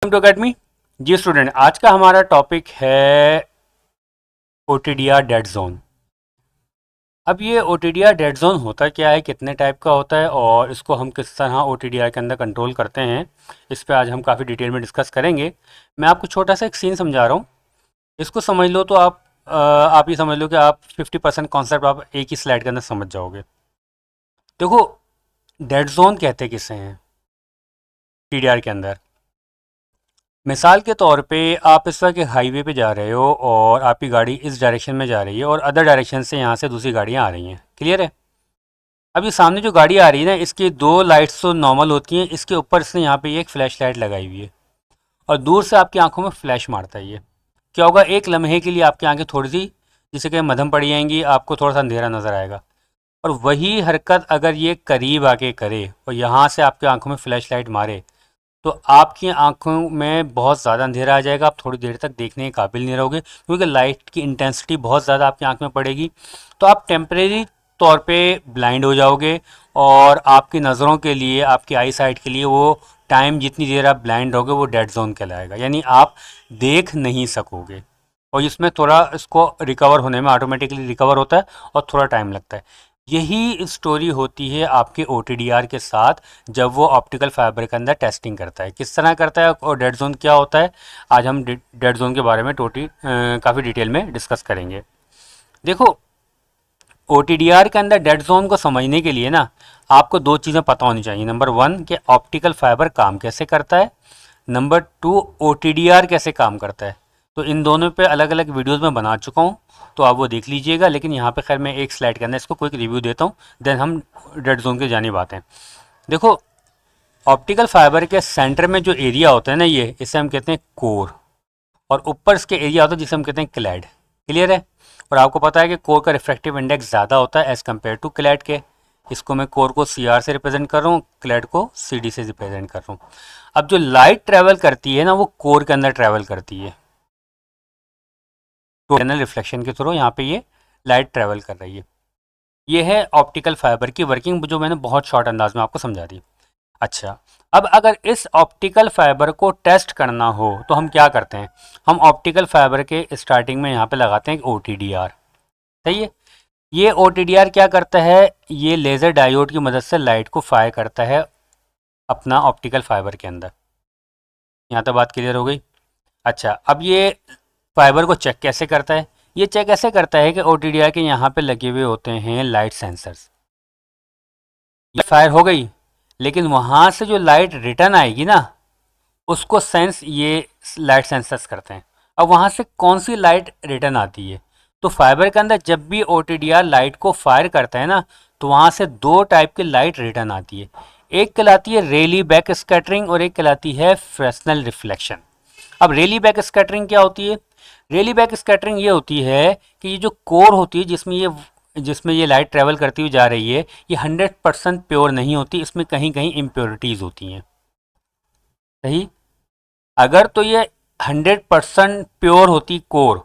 To academy. Ji student, आज का हमारा टॉपिक है ओटीडीआर डेड जोन। अब ये ओटीडीआर डेड जोन होता क्या है, कितने टाइप का होता है और इसको हम किस तरह ओटीडीआर के अंदर कंट्रोल करते हैं, इस पे आज हम काफ़ी डिटेल में डिस्कस करेंगे। मैं आपको छोटा सा एक सीन समझा रहा हूँ, इसको समझ लो तो आप ये समझ लो कि आप 50% कॉन्सेप्ट आप एक ही स्लाइड के अंदर समझ जाओगे। देखो, डेड जोन कहते किसे हैं टीडीआर के अंदर। मिसाल के तौर पे आप इस वक्त एक हाईवे पे जा रहे हो और आपकी गाड़ी इस डायरेक्शन में जा रही है और अदर डायरेक्शन से यहाँ से दूसरी गाड़ियाँ आ रही हैं। क्लियर है? अब ये सामने जो गाड़ी आ रही है ना, इसकी दो लाइट्स तो नॉर्मल होती हैं, इसके ऊपर इसने यहाँ पे एक फ्लैश लाइट लगाई हुई है और दूर से आपकी आंखों में फ्लैश मारता है। ये क्या होगा, एक लम्हे के लिए आपकी आंखें थोड़ी सी जिसे कि मध्यम पड़ जाएंगी, आपको थोड़ा सा अंधेरा नज़र आएगा। और वही हरकत अगर ये करीब आके करे और यहाँ से आपकी आंखों में फ्लैश लाइट मारे तो आपकी आंखों में बहुत ज़्यादा अंधेरा आ जाएगा, आप थोड़ी देर तक देखने के काबिल नहीं रहोगे क्योंकि लाइट की इंटेंसिटी बहुत ज़्यादा आपकी आंख में पड़ेगी। तो आप टेम्परेरी तौर पे ब्लाइंड हो जाओगे और आपकी नज़रों के लिए, आपकी आई साइट के लिए वो टाइम जितनी देर आप ब्लाइंड रहोगे वो डेड जोन कहलाएगा, यानी आप देख नहीं सकोगे। और इसमें थोड़ा इसको रिकवर होने में ऑटोमेटिकली रिकवर होता है और थोड़ा टाइम लगता है। यही स्टोरी होती है आपके ओटीडीआर के साथ जब वो ऑप्टिकल फाइबर के अंदर टेस्टिंग करता है। किस तरह करता है और डेड जोन क्या होता है, आज हम डेड जोन के बारे में काफ़ी डिटेल में डिस्कस करेंगे। देखो, ओटीडीआर के अंदर डेड जोन को समझने के लिए ना आपको दो चीज़ें पता होनी चाहिए। नंबर वन कि ऑप्टिकल फाइबर काम कैसे करता है, नंबर टू ओटीडीआर कैसे काम करता है। तो इन दोनों पे अलग अलग वीडियोस में बना चुका हूँ, तो आप वो देख लीजिएगा। लेकिन यहाँ पे खैर मैं एक स्लाइड के अंदर इसको क्विक रिव्यू देता हूँ, देन हम डेड जोन की जानिब आते हैं। देखो, ऑप्टिकल फाइबर के सेंटर में जो एरिया होता है ना, ये इसे हम कहते हैं कोर, और ऊपर इसके एरिया होता है जिसे हम कहते हैं क्लैड। क्लियर है? और आपको पता है कि कोर का रिफ्रैक्टिव इंडेक्स ज़्यादा होता है एज़ कम्पेयर टू क्लैड के। इसको मैं कोर को सी आर से रिप्रेजेंट कर रहा हूँ, क्लैड को सी डी से रिप्रेजेंट कर रहा हूँ। अब जो लाइट ट्रैवल करती है ना, वो कोर के अंदर ट्रैवल करती है, तो चैनल रिफ्लेक्शन के थ्रू यहाँ पे ये लाइट ट्रैवल कर रही है। ये है ऑप्टिकल फाइबर की वर्किंग, जो मैंने बहुत शॉर्ट अंदाज में आपको समझा दी। अच्छा, अब अगर इस ऑप्टिकल फाइबर को टेस्ट करना हो तो हम क्या करते हैं, हम ऑप्टिकल फाइबर के स्टार्टिंग में यहाँ पे लगाते हैं OTDR। सही है? ये OTDR क्या करता है, ये लेज़र डायोड की मदद से लाइट को फायर करता है अपना ऑप्टिकल फाइबर के अंदर। यहाँ तक बात क्लियर हो गई? अच्छा, अब ये फाइबर को चेक कैसे करता है, ये चेक ऐसे करता है कि OTDR के यहाँ पे लगे हुए होते हैं लाइट सेंसर्स। ये फायर हो गई, लेकिन वहाँ से जो लाइट रिटर्न आएगी ना, उसको सेंस ये लाइट सेंसर्स करते हैं। अब वहाँ से कौन सी लाइट रिटर्न आती है, तो फाइबर के अंदर जब भी OTDR लाइट को फायर करता है ना, तो वहाँ से दो टाइप की लाइट रिटर्न आती है। एक कहलाती है रेली बैक स्कैटरिंग और एक कहलाती है फ्रेस्नेल रिफ्लेक्शन। अब रेली बैक स्कैटरिंग क्या होती है? रेली बैक स्कैटरिंग ये होती है कि ये जो कोर होती है जिसमें ये लाइट ट्रेवल करती हुई जा रही है, ये 100% प्योर नहीं होती, इसमें कहीं कहीं इम्प्योरिटीज़ होती हैं। सही? अगर तो ये 100% प्योर होती कोर,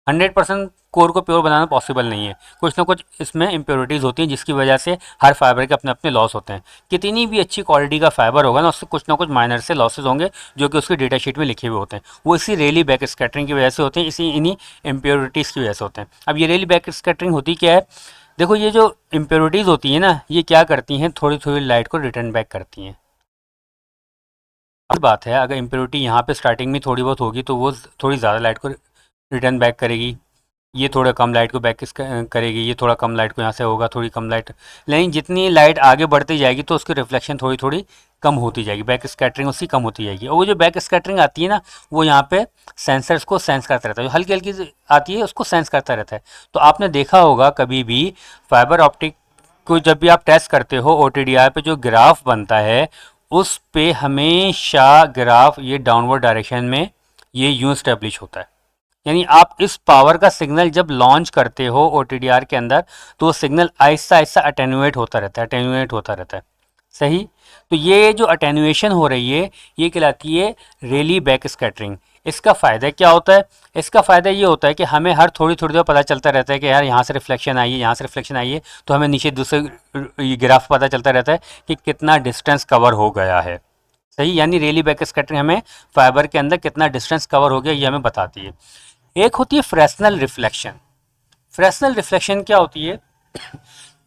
100% कोर को प्योर बनाना पॉसिबल नहीं है, कुछ ना कुछ इसमें इम्प्योरिटीज़ होती हैं जिसकी वजह से हर फाइबर के अपने अपने लॉस होते हैं। कितनी भी अच्छी क्वालिटी का फाइबर होगा ना, उससे कुछ ना कुछ माइनर से लॉसेज होंगे जो कि उसकी डेटा शीट में लिखे हुए होते हैं। वो इसी रेली बैक स्कैटरिंग की वजह से होते हैं, इन्हीं इम्प्योरिटीज़ की वजह से होते हैं। अब ये रेली बैक स्कैटरिंग होती क्या है? देखो, ये जो इम्प्योरिटीज़ होती हैं ना, ये क्या करती हैं, थोड़ी थोड़ी लाइट को रिटर्न बैक करती हैं। बात है, अगर इम्प्योरिटी यहाँ पे स्टार्टिंग में थोड़ी बहुत होगी तो वो थोड़ी ज़्यादा लाइट को रिटर्न बैक करेगी, ये थोड़ा कम लाइट को बैक करेगी, ये थोड़ा कम लाइट को यहाँ से होगा, थोड़ी कम लाइट। लेकिन जितनी लाइट आगे बढ़ती जाएगी तो उसकी रिफ्लेक्शन थोड़ी थोड़ी कम होती जाएगी, बैक स्कैटरिंग उसकी कम होती जाएगी। और वो जो बैक स्कैटरिंग आती है ना, वो यहाँ पे सेंसर्स को सेंस करता रहता है, जो हल्की हल्की आती है उसको सेंस करता रहता है। तो आपने देखा होगा कभी भी फाइबर ऑप्टिक को जब भी आप टेस्ट करते हो, OTDR पे जो ग्राफ बनता है उस पे हमेशा ग्राफ ये डाउनवर्ड डायरेक्शन में ये यूं स्टेब्लिश होता है। यानी आप इस पावर का सिग्नल जब लॉन्च करते हो OTDR के अंदर, तो वो सिग्नल आहिस्ता आहिस्ता अटेन्यूएट होता रहता है, अटेन्यूएट होता रहता है। सही? तो ये जो अटेन्यूएशन हो रही है, ये कहलाती है रेली बैक स्कैटरिंग। इसका फ़ायदा क्या होता है? इसका फ़ायदा ये होता है कि हमें हर थोड़ी थोड़ी देर पता चलता रहता है कि यार यहाँ से रिफ्लेक्शन आई है, यहाँ से रिफ्लेक्शन आई है, तो हमें नीचे दूसरे ये ग्राफ पता चलता रहता है कि कितना डिस्टेंस कवर हो गया है। सही, यानी रेली बैक स्कैटरिंग हमें फाइबर के अंदर कितना डिस्टेंस कवर हो गया ये हमें बताती है। एक होती है फ्रेस्नेल रिफ्लेक्शन। फ्रेस्नेल रिफ्लेक्शन क्या होती है?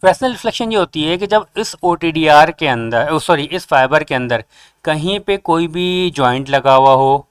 फ्रेस्नेल रिफ्लेक्शन ये होती है कि जब इस ओ के अंदर, सॉरी, इस फाइबर के अंदर कहीं पे कोई भी जॉइंट लगा हुआ हो,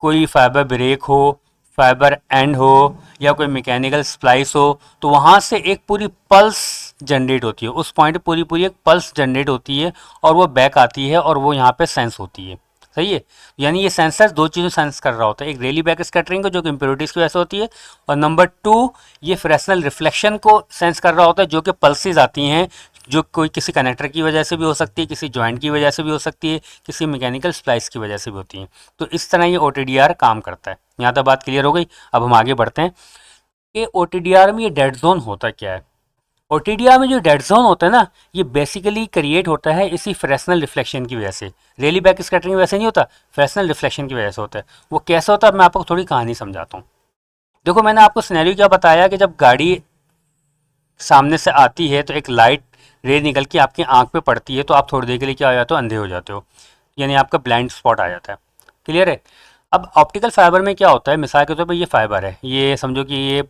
कोई फाइबर ब्रेक हो, फाइबर एंड हो, या कोई मैकेनिकल स्प्लाइस हो, तो वहाँ से एक पूरी पल्स जनरेट होती है। उस पॉइंट पे पूरी पूरी एक पल्स जनरेट होती है और वो बैक आती है और वो यहाँ पे सेंस होती है। सही है, यानी ये सेंसर दो चीज़ों सेंस कर रहा होता है, एक रेली बैक स्कैटरिंग को जो कि इम्प्योरिटीज़ की वजह से होती है, और नंबर टू ये फ्रेस्नेल रिफ्लेक्शन को सेंस कर रहा होता है जो कि पल्सेस आती हैं, जो कोई किसी कनेक्टर की वजह से भी हो सकती है, किसी जॉइंट की वजह से भी हो सकती है, किसी मैकेनिकल स्प्लाइस की वजह से भी होती है। तो इस तरह ये ओ काम करता है। यहाँ तक बात क्लियर हो गई। अब हम आगे बढ़ते हैं कि ओ में ये डेड जोन होता क्या है। ओ में जो डेड जोन होता है ना, ये बेसिकली क्रिएट होता है इसी फ्रेस्नेल रिफ्लेक्शन की वजह से। रेली बैक स्कैटरिंग की वजह से नहीं होता, फ्रेस्नेल रिफ्लेक्शन की वजह से होता है। वो कैसे होता है मैं आपको थोड़ी कहानी समझाता हूँ। देखो, मैंने आपको सिनेरियो क्या बताया कि जब गाड़ी सामने से आती है तो एक लाइट रे निकल के आपकी आंख पे पड़ती है, तो आप थोड़ी देर के लिए क्या हो जाते हो, अंधे हो जाते हो, यानी आपका ब्लाइंड स्पॉट आ जाता है। क्लियर है? अब ऑप्टिकल फाइबर में क्या होता है, मिसाल के तौर पे ये फाइबर है, ये समझो कि ये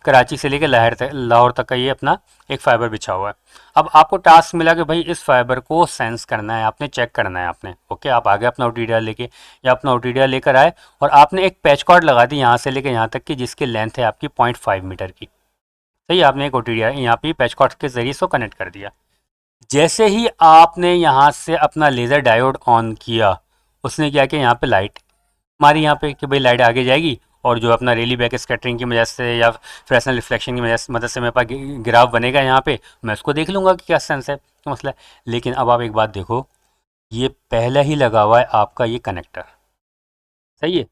कराची से लेकर लाहौर तक का ये अपना एक फाइबर बिछा हुआ है। अब आपको टास्क मिला कि भाई इस फाइबर को सेंस करना है, आपने चेक करना है आपने। ओके, आप आगे अपना ओटीडीआर लेके या अपना ओटीडीआर लेकर आए और आपने एक पैच कॉर्ड लगा दी यहाँ से लेकर यहाँ तक की, जिसकी लेंथ है आपकी 0.5 मीटर की। सही, आपने एक ओटीडीआर यहाँ पे पैच कॉर्ड के जरिए इसको कनेक्ट कर दिया। जैसे ही आपने यहाँ से अपना लेज़र डायोड ऑन किया, उसने क्या किया, यहाँ पे लाइट मारी यहाँ पे कि भाई लाइट आगे जाएगी, और जो अपना रेली बैक स्कैटरिंग की वजह से या फ्रेस्नेल रिफ्लेक्शन की मदद से मेरे पास ग्राफ बनेगा यहाँ पे, मैं उसको देख लूँगा कि क्या सेंस है, तो मसला है। लेकिन अब आप एक बात देखो, ये पहले ही लगा हुआ है आपका ये कनेक्टर। सही है,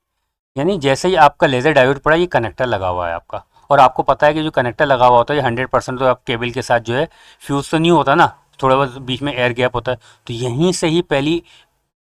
यानी जैसे ही आपका लेज़र डायोड पड़ा, ये कनेक्टर लगा हुआ है आपका, और आपको पता है कि जो कनेक्टर लगा हुआ होता है ये 100% तो आप केबल के साथ जो है फ्यूज़ तो नहीं होता ना, थोड़ा बहुत बीच में एयर गैप होता है। तो यहीं से ही पहली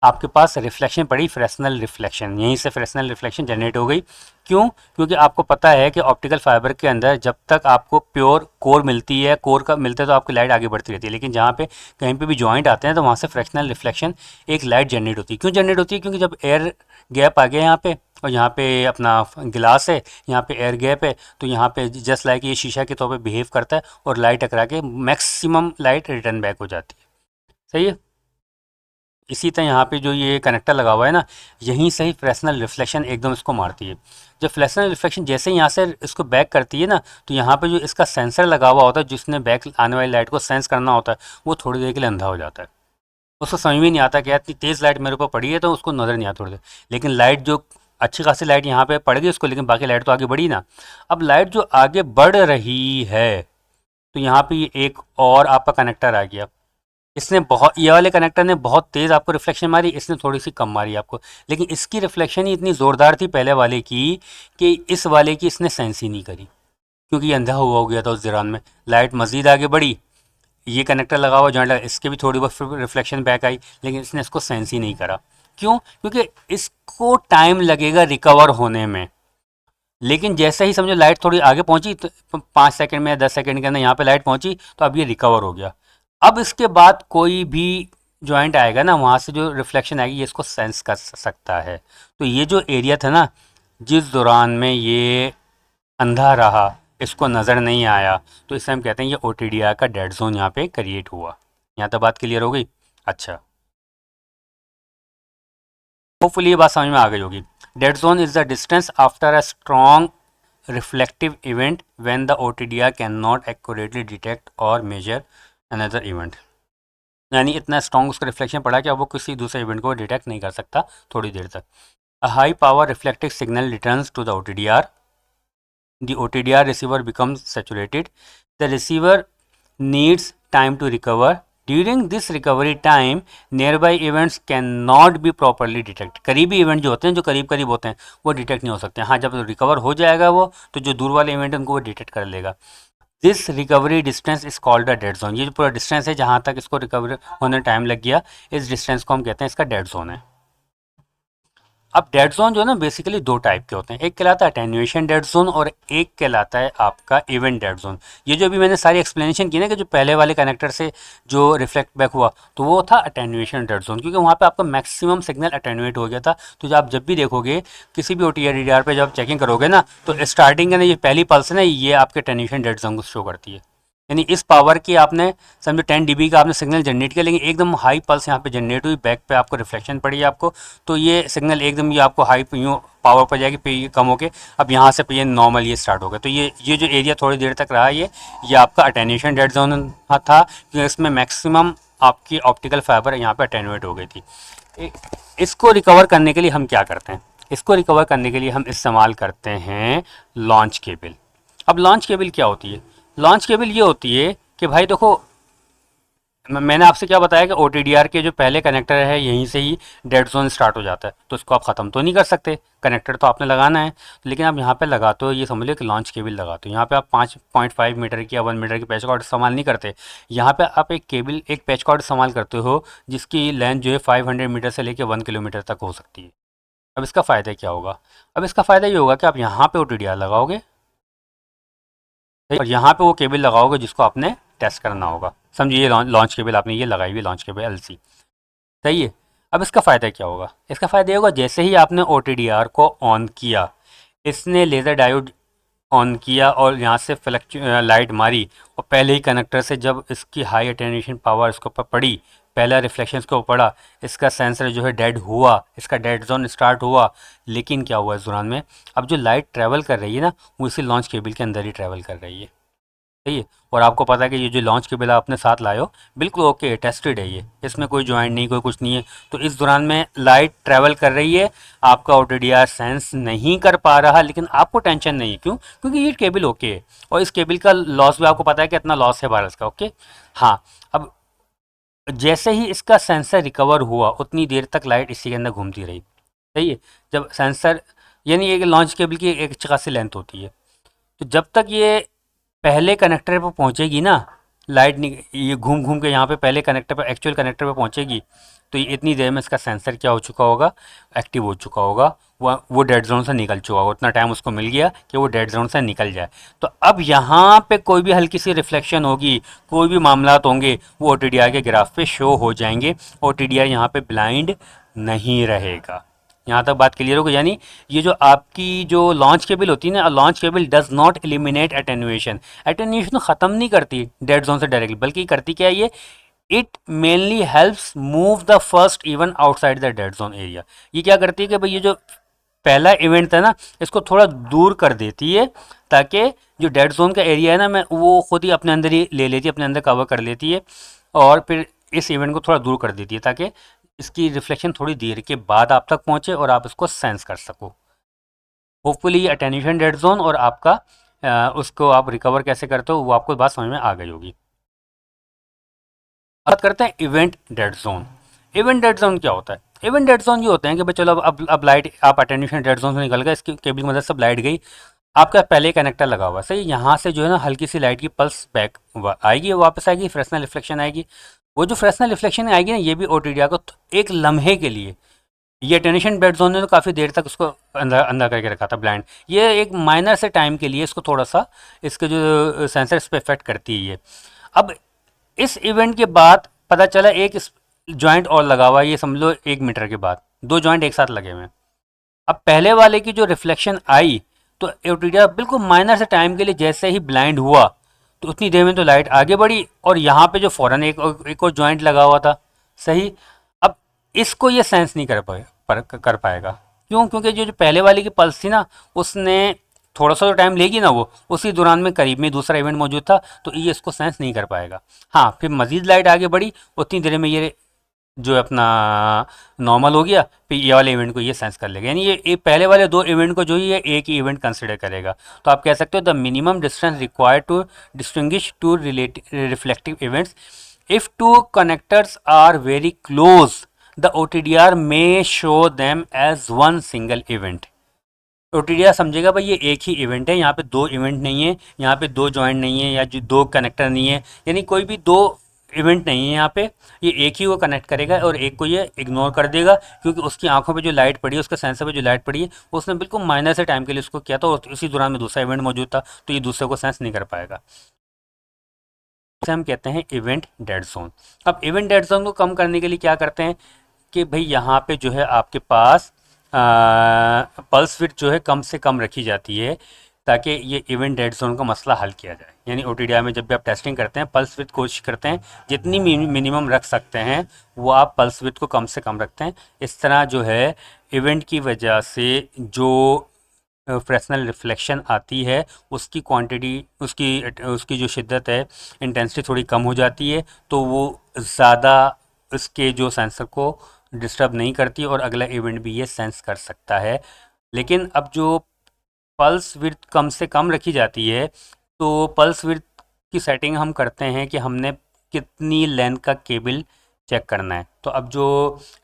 आपके पास रिफ्लेक्शन पड़ी, फ्रेस्नेल रिफ्लेक्शन, यहीं से फ्रेस्नेल रिफ्लेक्शन जनरेट हो गई। क्यों? क्योंकि आपको पता है कि ऑप्टिकल फाइबर के अंदर जब तक आपको प्योर कोर मिलती है, कोर का मिलता है तो आपकी लाइट आगे बढ़ती रहती है, लेकिन जहाँ पे कहीं पे भी जॉइंट आते हैं तो वहाँ से फ्रेस्नेल रिफ्लेक्शन एक लाइट जनरेट होती है। क्यों जनरेट होती है? क्योंकि जब एयर गैप आ गया यहाँ पे, और यहाँ पे अपना गिलास है, यहाँ पे एयर गैप है, तो यहाँ पे जस्ट लाइक ये शीशा के तौर पे बिहेव करता है और लाइट टकरा के मैक्सिमम लाइट रिटर्न बैक हो जाती है। सही है। इसी तरह यहाँ पे जो ये कनेक्टर लगा हुआ है ना, यहीं से ही फ्रेस्नेल रिफ्लेक्शन एकदम इसको मारती है। जब फ्रेस्नेल रिफ्लेक्शन जैसे ही यहाँ से इसको बैक करती है ना, तो यहाँ पे जो इसका सेंसर लगा हुआ होता है जिसने बैक आने वाली लाइट को सेंस करना होता है, वो थोड़ी देर के लिए अंधा हो जाता है। उसको समझ में नहीं आता कि यार इतनी तेज़ लाइट मेरे ऊपर पड़ी है, तो उसको नज़र नहीं आता थोड़ी देर। लेकिन लाइट जो अच्छी खासी लाइट यहाँ पे पड़ गई उसको, लेकिन बाकी लाइट तो आगे बढ़ी ना। अब लाइट जो आगे बढ़ रही है, तो यहाँ पे ये एक और आपका कनेक्टर आ गया। इसने बहुत, ये वाले कनेक्टर ने बहुत तेज़ आपको रिफ्लेक्शन मारी, इसने थोड़ी सी कम मारी आपको। लेकिन इसकी रिफ्लेक्शन ही इतनी ज़ोरदार थी पहले वाले की, कि इस वाले की इसने सेंस ही नहीं करी, क्योंकि ये अंधा हुआ हो गया था उस दौरान में। लाइट मज़ीद आगे बढ़ी, ये कनेक्टर लगा हुआ जॉइंट लगा, इसके भी थोड़ी बहुत रिफ्लेक्शन बैक आई, लेकिन इसने इसको सेंस ही नहीं करा। क्यों? क्योंकि इसको टाइम लगेगा रिकवर होने में। लेकिन जैसे ही समझो लाइट थोड़ी आगे पहुंची, तो 5 सेकंड में या 10 सेकंड के अंदर यहाँ पे लाइट पहुंची, तो अब ये रिकवर हो गया। अब इसके बाद कोई भी जॉइंट आएगा ना, वहाँ से जो रिफ्लेक्शन आएगी ये इसको सेंस कर सकता है। तो ये जो एरिया था ना, जिस दौरान में ये अंधा रहा, इसको नज़र नहीं आया, तो इससे हम कहते हैं ये ओ का डेड जोन यहाँ पे क्रिएट हुआ। यहाँ तक बात क्लियर हो गई? अच्छा, होपफुली ये बात समझ में आ गई होगी। Dead zone is the distance after a strong reflective event when the OTDR cannot accurately detect or measure another event। यानी इतना स्ट्रॉन्ग उसका रिफ्लेक्शन पड़ा कि अब वो किसी दूसरे इवेंट को डिटेक्ट नहीं कर सकता थोड़ी देर तक। A high power reflective signal returns to the OTDR। The OTDR receiver becomes saturated. The receiver needs time to recover. During this recovery time, nearby events cannot be properly detected। करीबी event जो होते हैं, जो करीब करीब होते हैं, वो डिटेक्ट नहीं हो सकते हैं। हाँ, जब रिकवर हो जाएगा वो, तो जो दूर वाले इवेंट है उनको वो डिटेक्ट कर लेगा। This recovery distance is called the dead zone. ये जो पूरा डिस्टेंस है जहाँ तक इसको रिकवर होने टाइम लग गया, इस डिस्टेंस को हम कहते हैं इसका डेड जोन है। अब डेड जोन जो है ना बेसिकली दो टाइप के होते हैं, एक कहलाता है अटेन्यूएशन डेड जोन और एक कहलाता है आपका इवेंट डेड जोन। ये जो अभी मैंने सारी एक्सप्लेनेशन की ना कि जो पहले वाले कनेक्टर से जो रिफ्लेक्ट बैक हुआ तो वो था अटेन्यूएशन डेड जोन, क्योंकि वहाँ पे आपका मैक्सिमम सिग्नल अटेन्यूएट हो गया था। तो जब आप जब भी देखोगे किसी भी OTDR DDR पे जब चेकिंग करोगे ना तो स्टार्टिंग का ना ये पहली पल्स है ना ये आपके अटेन्यूएशन डेड जोन को शो करती है। यानी इस पावर की आपने समझो 10 dB का आपने सिग्नल जनरेट किया, लेकिन एकदम हाई पल्स यहाँ पे जनरेट हुई, बैक पे आपको रिफ्लेक्शन पड़ी है आपको, तो ये सिग्नल एकदम ये आपको हाई यूँ पावर पर जाएगी, पे ये कम होके अब यहाँ से पे ये नॉर्मल ये स्टार्ट हो गया। तो ये जो एरिया थोड़ी देर तक रहा ये आपका अटेन्यूएशन डेड जोन था, क्योंकि इसमें मैक्सिमम आपकी ऑप्टिकल फाइबर यहाँ पे अटेन्यूएट हो गई थी। इसको रिकवर करने के लिए हम क्या करते हैं, इसको रिकवर करने के लिए हम इस्तेमाल करते हैं लॉन्च केबल। अब लॉन्च केबल क्या होती है, लॉन्च केबल ये होती है कि भाई देखो मैंने आपसे क्या बताया कि OTDR के जो पहले कनेक्टर है यहीं से ही डेड जोन स्टार्ट हो जाता है, तो इसको आप ख़त्म तो नहीं कर सकते, कनेक्टर तो आपने लगाना है। लेकिन आप यहाँ पे लगाते हो ये समझ लो कि लॉन्च केबल लगाते हो, यहाँ पे आप 5.5 मीटर की या 1 मीटर की पैच कॉर्ड इस्तेमाल नहीं करते, यहाँ पे आप एक केबल एक पैच कॉर्ड इस्तेमाल करते हो जिसकी लेंथ जो है 500 मीटर से लेकर 1 किलोमीटर तक हो सकती है। अब इसका फ़ायदा क्या होगा, अब इसका फ़ायदा ये होगा कि आप यहाँ पे OTDR लगाओगे और यहाँ पे वो केबल लगाओगे जिसको आपने टेस्ट करना होगा। समझिए ये लॉन्च केबल आपने ये लगाई हुई लॉन्च केबल LC, सही है। अब इसका फ़ायदा क्या होगा, इसका फ़ायदा ये होगा जैसे ही आपने OTDR को ऑन किया, इसने लेज़र डायोड ऑन किया और यहाँ से लाइट मारी, और पहले ही कनेक्टर से जब इसकी हाई अटेन्यूएशन पावर इसके ऊपर पड़ी, पहला रिफ्लेक्शन इसके ऊपर पड़ा, इसका सेंसर जो है डेड हुआ, इसका डेड जोन स्टार्ट हुआ। लेकिन क्या हुआ इस दौरान में, अब जो लाइट ट्रैवल कर रही है ना वो इसी लॉन्च केबल के अंदर ही ट्रैवल कर रही है, सही है। और आपको पता है कि ये जो लॉन्च केबल आप अपने साथ लाए हो बिल्कुल ओके टेस्टेड है, ये इसमें कोई जॉइंट नहीं कोई कुछ नहीं है। तो इस दौरान में लाइट ट्रैवल कर रही है, आपका OTDR सेंस नहीं कर पा रहा, लेकिन आपको टेंशन नहीं है, क्यों, क्योंकि ये केबल ओके है और इस केबल का लॉस भी आपको पता है कि इतना लॉस है वायरस का, ओके। हाँ, अब जैसे ही इसका सेंसर रिकवर हुआ उतनी देर तक लाइट इसी के अंदर घूमती रही, सही है। जब सेंसर यानी एक लॉन्च केबल की एक अच्छी खासी लेंथ होती है, तो जब तक ये पहले कनेक्टर पर पहुंचेगी ना लाइट ये घूम घूम के यहाँ पे पहले कनेक्टर पर एक्चुअल कनेक्टर पर पहुंचेगी, तो ये इतनी देर में इसका सेंसर क्या हो चुका होगा, एक्टिव हो चुका होगा, वो डेड जोन से निकल चुका होगा, उतना टाइम उसको मिल गया कि वो डेड जोन से निकल जाए। तो अब यहाँ पे कोई भी हल्की सी रिफ्लेक्शन होगी, कोई भी मामलात होंगे, वो OTDR के ग्राफ पे शो हो जाएंगे। OTDR यहाँ पे ब्लाइंड नहीं रहेगा। यहाँ तक बात क्लियर होगी, यानी ये जो आपकी जो लॉन्च केबल होती है ना, launch cable does not eliminate attenuation, attenuation ख़त्म नहीं करती डेड जोन से डायरेक्टली, बल्कि करती क्या है ये, it mainly helps move the first event outside the dead zone area. ये क्या करती है कि भाई ये जो पहला इवेंट था ना इसको थोड़ा दूर कर देती है, ताकि जो डेड जोन का एरिया है ना मैं वो खुद ही अपने अंदर ही ले लेती है, अपने अंदर कवर कर लेती है, और फिर इस इवेंट को थोड़ा दूर कर देती है ताकि इसकी रिफ्लेक्शन थोड़ी देर के बाद आप तक पहुंचे और आप इसको सेंस कर सको। होपफुली ये अटेन्यूएशन डेड जोन और आपका उसको आप रिकवर कैसे करते हो वो आपको बात समझ में आ गई होगी। बात करते हैं event dead zone. Event dead zone क्या होता है, इवेंट डेड जोन ये होते हैं कि भाई चलो अब लाइट आप अटेन्यूएशन डेड जोन से निकल गए, इसकी केबल की मदद से लाइट गई, आपका पहले कनेक्टर लगा हुआ सही, यहाँ से जो है ना हल्की सी लाइट की पल्स बैक आएगी, वापस आएगी, फ्रेशनल रिफ्लेक्शन आएगी। वो जो फ्रेशनल रिफ्लेक्शन आएगी ना ये भी OTDR को एक लम्हे के लिए, ये अटेन्यूएशन डेड जोन ने तो काफ़ी देर तक उसको अंदर अंदर करके रखा था ब्लाइंड, ये एक माइनर से टाइम के लिए इसको थोड़ा सा इसके जो सेंसर इस पर इफेक्ट करती है ये। अब इस इवेंट के बाद पता चला एक जॉइंट और लगा हुआ है, ये समझ लो 1 मीटर के बाद 2 जॉइंट एक साथ लगे हुए हैं। अब पहले वाले की जो रिफ्लेक्शन आई तो OTDR बिल्कुल माइनर से टाइम के लिए जैसे ही ब्लाइंड हुआ तो उतनी देर में तो लाइट आगे बढ़ी, और यहाँ पे जो फ़ौरन एक और जॉइंट लगा हुआ था सही, अब इसको ये सेंस नहीं कर पाएगा, क्यों, क्योंकि जो पहले वाले की पल्स थी ना उसने थोड़ा सा जो टाइम लेगी ना वो उसी दौरान में करीब में दूसरा इवेंट मौजूद था, तो ये इसको सेंस नहीं कर पाएगा। हाँ, फिर मज़ीद लाइट आगे बढ़ी, उतनी देर में ये जो अपना नॉर्मल हो गया, फिर ये वाले इवेंट को ये सेंस कर लेगा, यानी ये पहले वाले 2 इवेंट को जो ही है एक ही इवेंट कंसिडर करेगा। तो आप कह सकते हो the minimum distance required to distinguish two reflective events, if 2 connectors are very close the OTDR may show them as one single event. OTDR समझेगा भाई ये एक ही इवेंट है, यहाँ पे 2 इवेंट नहीं है, यहाँ पे 2 जॉइंट नहीं है या जो 2 कनेक्टर नहीं है, यानी कोई भी 2 इवेंट नहीं है यहाँ पे, ये एक ही को कनेक्ट करेगा और एक को ये इग्नोर कर देगा, क्योंकि उसकी आंखों पे जो लाइट पड़ी है, उसके सेंसर पे जो लाइट पड़ी है, उसने बिल्कुल माइनर से टाइम के लिए उसको किया था और उसी दौरान में दूसरा इवेंट मौजूद था, तो ये दूसरे को सेंस नहीं कर पाएगा। इसे हम कहते हैं इवेंट डेड जोन। अब इवेंट डेड जोन को कम करने के लिए क्या करते हैं कि भाई यहाँ पे जो है आपके पास पल्स विड्थ जो है कम से कम रखी जाती है, ताकि ये इवेंट डेड जोन का मसला हल किया जाए। यानी ओटीडीआई में जब भी आप टेस्टिंग करते हैं, पल्स विड्थ कोशिश करते हैं जितनी मिनिमम रख सकते हैं वो आप पल्स विड्थ को कम से कम रखते हैं। इस तरह जो है इवेंट की वजह से जो फ्रेसनल रिफ्लेक्शन आती है, उसकी क्वांटिटी, उसकी जो शिद्दत है, इंटेंसिटी थोड़ी कम हो जाती है, तो वो ज़्यादा उसके जो सेंसर को डिस्टर्ब नहीं करती और अगला इवेंट भी ये सेंस कर सकता है। लेकिन अब जो पल्स विड्थ कम से कम रखी जाती है, तो पल्स विड्थ की सेटिंग हम करते हैं कि हमने कितनी लेंथ का केबल चेक करना है। तो अब जो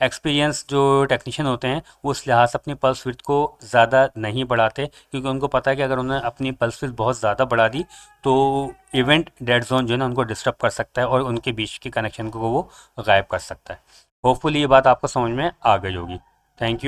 एक्सपीरियंस जो टेक्नीशियन होते हैं वो उस लिहाज से अपनी पल्स विड्थ को ज़्यादा नहीं बढ़ाते, क्योंकि उनको पता है कि अगर उन्होंने अपनी पल्स विड्थ बहुत ज़्यादा बढ़ा दी तो इवेंट डेड जोन जो है ना उनको डिस्टर्ब कर सकता है और उनके बीच के कनेक्शन को वो गायब कर सकता है। होपफुली ये बात आपको समझ में आ गई होगी। Thank you.